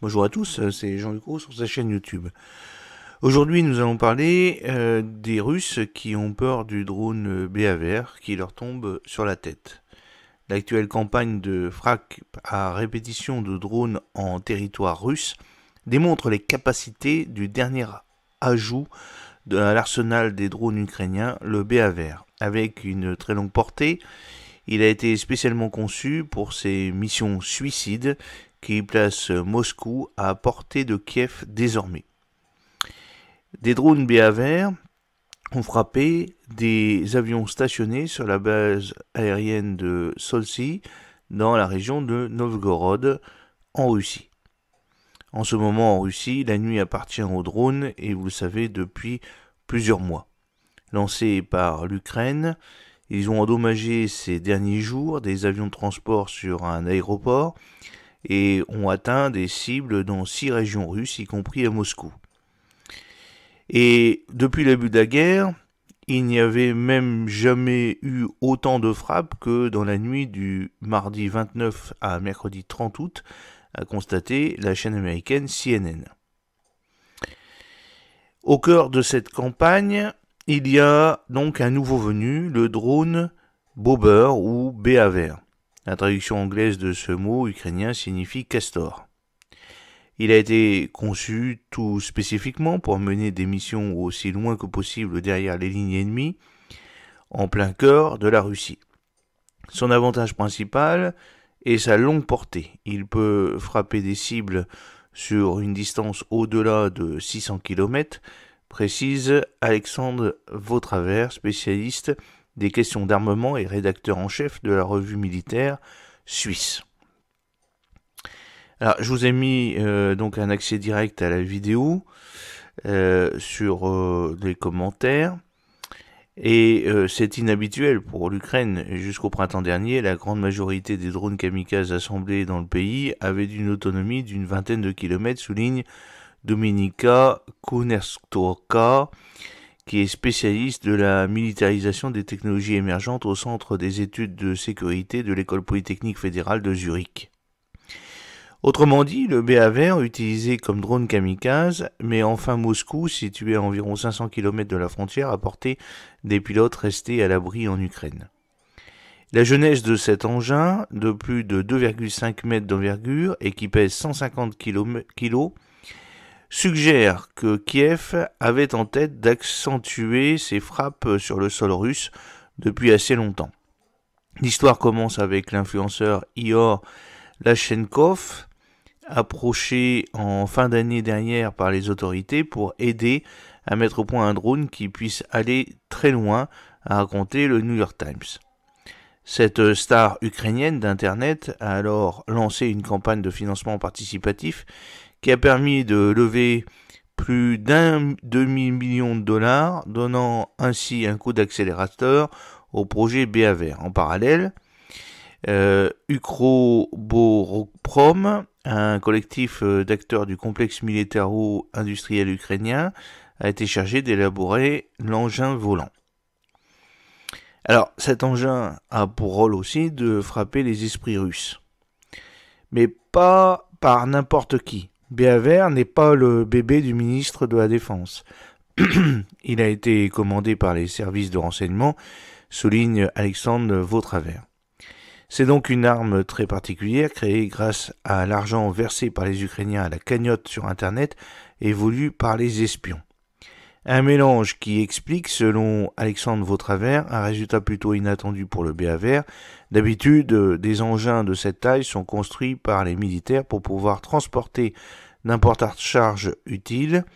Bonjour à tous, c'est Jean-Luc Roux sur sa chaîne YouTube. Aujourd'hui, nous allons parler des Russes qui ont peur du drone BAVR qui leur tombe sur la tête. L'actuelle campagne de frappe à répétition de drones en territoire russe démontre les capacités du dernier ajout de l'arsenal des drones ukrainiens, le BAVR. Avec une très longue portée, il a été spécialement conçu pour ses missions suicides qui place Moscou à portée de Kiev désormais. Des drones BAVR ont frappé des avions stationnés sur la base aérienne de Solsy dans la région de Novgorod en Russie. En ce moment en Russie, la nuit appartient aux drones et vous le savez depuis plusieurs mois. Lancés par l'Ukraine, ils ont endommagé ces derniers jours des avions de transport sur un aéroport et ont atteint des cibles dans 6 régions russes, y compris à Moscou. Et depuis le début de la guerre, il n'y avait même jamais eu autant de frappes que dans la nuit du mardi 29 à mercredi 30 août, a constaté la chaîne américaine CNN. Au cœur de cette campagne, il y a donc un nouveau venu, le drone Bobber ou BAVR. La traduction anglaise de ce mot ukrainien signifie castor. Il a été conçu tout spécifiquement pour mener des missions aussi loin que possible derrière les lignes ennemies, en plein cœur de la Russie. Son avantage principal est sa longue portée. Il peut frapper des cibles sur une distance au-delà de 600 km, précise Alexandre Vautravers, spécialiste des questions d'armement et rédacteur en chef de la revue militaire suisse. Alors, je vous ai mis donc un accès direct à la vidéo sur les commentaires. Et c'est inhabituel pour l'Ukraine. Jusqu'au printemps dernier, la grande majorité des drones kamikazes assemblés dans le pays avaient une autonomie d'une vingtaine de kilomètres, souligne Dominika Kunerstorka, qui est spécialiste de la militarisation des technologies émergentes au Centre des études de sécurité de l'École polytechnique fédérale de Zurich. Autrement dit, le BAVR, utilisé comme drone kamikaze, met enfin Moscou, situé à environ 500 km de la frontière, à portée des pilotes restés à l'abri en Ukraine. La jeunesse de cet engin, de plus de 2,5 mètres d'envergure et qui pèse 150 kg, suggère que Kiev avait en tête d'accentuer ses frappes sur le sol russe depuis assez longtemps. L'histoire commence avec l'influenceur Ihor Lachenkov, approché en fin d'année dernière par les autorités pour aider à mettre au point un drone qui puisse aller très loin, a raconté le New York Times. Cette star ukrainienne d'Internet a alors lancé une campagne de financement participatif qui a permis de lever plus d'un demi-million de dollars, donnant ainsi un coup d'accélérateur au projet BAVR. En parallèle, Ukroboroprom, un collectif d'acteurs du complexe militaro-industriel ukrainien, a été chargé d'élaborer l'engin volant. Alors, cet engin a pour rôle aussi de frapper les esprits russes. Mais pas par n'importe qui. BAVR n'est pas le bébé du ministre de la Défense. Il a été commandé par les services de renseignement, souligne Alexandre Vautravers. C'est donc une arme très particulière créée grâce à l'argent versé par les Ukrainiens à la cagnotte sur Internet et voulu par les espions. Un mélange qui explique, selon Alexandre Vautravers, un résultat plutôt inattendu pour le BAVR. D'habitude, des engins de cette taille sont construits par les militaires pour pouvoir transporter d'importantes charges utiles,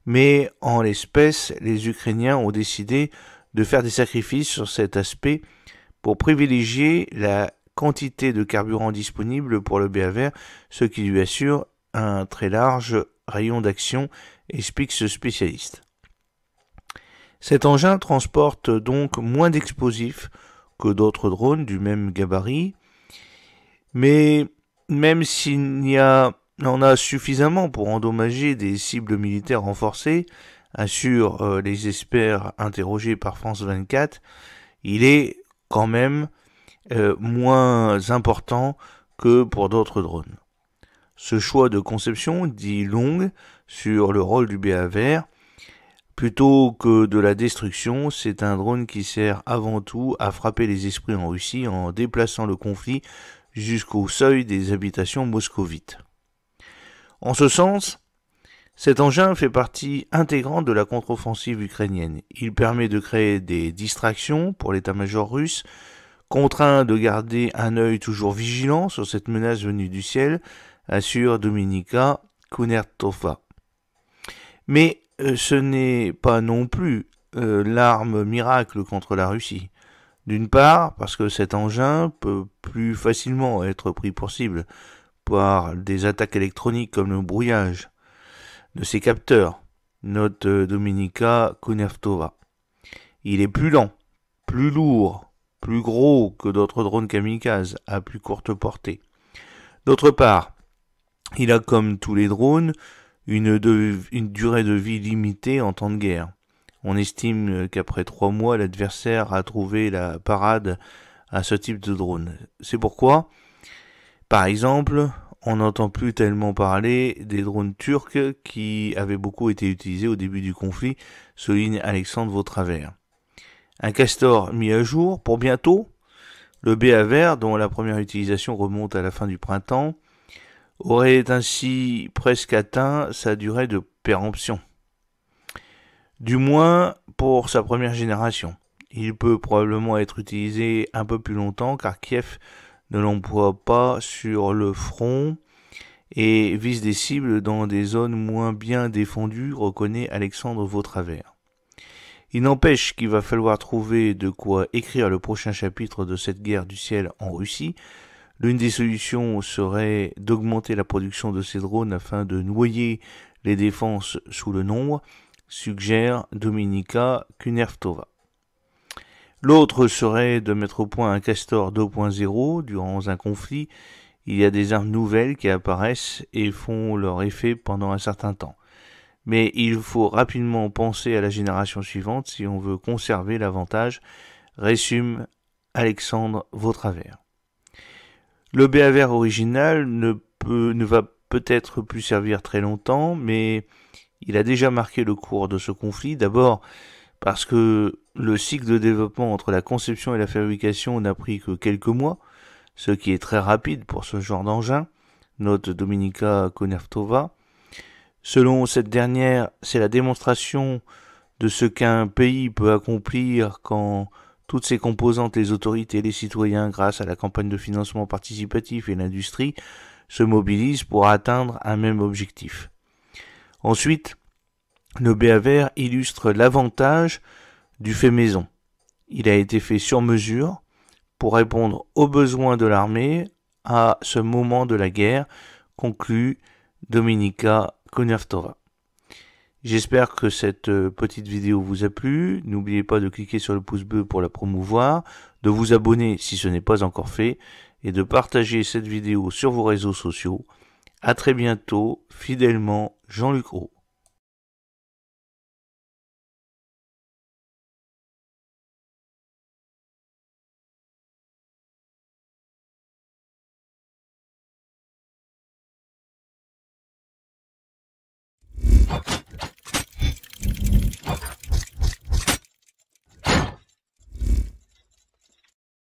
mais en l'espèce, les Ukrainiens ont décidé de faire des sacrifices sur cet aspect pour privilégier la quantité de carburant disponible pour le BAVR, ce qui lui assure un très large rayon d'action, explique ce spécialiste. Cet engin transporte donc moins d'explosifs que d'autres drones du même gabarit, mais même s'il en a suffisamment pour endommager des cibles militaires renforcées, assurent les experts interrogés par France 24, il est quand même moins important que pour d'autres drones. Ce choix de conception dit long sur le rôle du BA-Vert. Plutôt que de la destruction, c'est un drone qui sert avant tout à frapper les esprits en Russie en déplaçant le conflit jusqu'au seuil des habitations moscovites. En ce sens, cet engin fait partie intégrante de la contre-offensive ukrainienne. Il permet de créer des distractions pour l'état-major russe, contraint de garder un œil toujours vigilant sur cette menace venue du ciel, assure Dominika Kunertova. Mais ce n'est pas non plus l'arme miracle contre la Russie. D'une part, parce que cet engin peut plus facilement être pris pour cible par des attaques électroniques comme le brouillage de ses capteurs, note Dominika Kunertova. Il est plus lent, plus lourd, plus gros que d'autres drones kamikazes à plus courte portée. D'autre part, il a comme tous les drones une durée de vie limitée en temps de guerre. On estime qu'après 3 mois, l'adversaire a trouvé la parade à ce type de drone. C'est pourquoi, par exemple, on n'entend plus tellement parler des drones turcs qui avaient beaucoup été utilisés au début du conflit, souligne Alexandre Vautravers. Un castor mis à jour pour bientôt. Le BA-Vert, dont la première utilisation remonte à la fin du printemps, aurait ainsi presque atteint sa durée de péremption. Du moins pour sa première génération. Il peut probablement être utilisé un peu plus longtemps car Kiev ne l'emploie pas sur le front et vise des cibles dans des zones moins bien défendues, reconnaît Alexandre Vautravers. Il n'empêche qu'il va falloir trouver de quoi écrire le prochain chapitre de cette guerre du ciel en Russie. L'une des solutions serait d'augmenter la production de ces drones afin de noyer les défenses sous le nombre, suggère Dominika Kunertova. L'autre serait de mettre au point un Castor 2.0 durant un conflit. Il y a des armes nouvelles qui apparaissent et font leur effet pendant un certain temps. Mais il faut rapidement penser à la génération suivante si on veut conserver l'avantage, résume Alexandre Vautravers. Le BA-Vert original ne va peut-être plus servir très longtemps, mais il a déjà marqué le cours de ce conflit. D'abord parce que le cycle de développement entre la conception et la fabrication n'a pris que quelques mois, ce qui est très rapide pour ce genre d'engin, note Dominika Kunertova. Selon cette dernière, c'est la démonstration de ce qu'un pays peut accomplir quand toutes ses composantes, les autorités et les citoyens, grâce à la campagne de financement participatif et l'industrie, se mobilisent pour atteindre un même objectif. Ensuite, le BA-Vert illustre l'avantage du fait maison. Il a été fait sur mesure pour répondre aux besoins de l'armée à ce moment de la guerre, conclut Dominika Kunertova. J'espère que cette petite vidéo vous a plu. N'oubliez pas de cliquer sur le pouce bleu pour la promouvoir, de vous abonner si ce n'est pas encore fait, et de partager cette vidéo sur vos réseaux sociaux. À très bientôt, fidèlement, Jean-Luc Roux.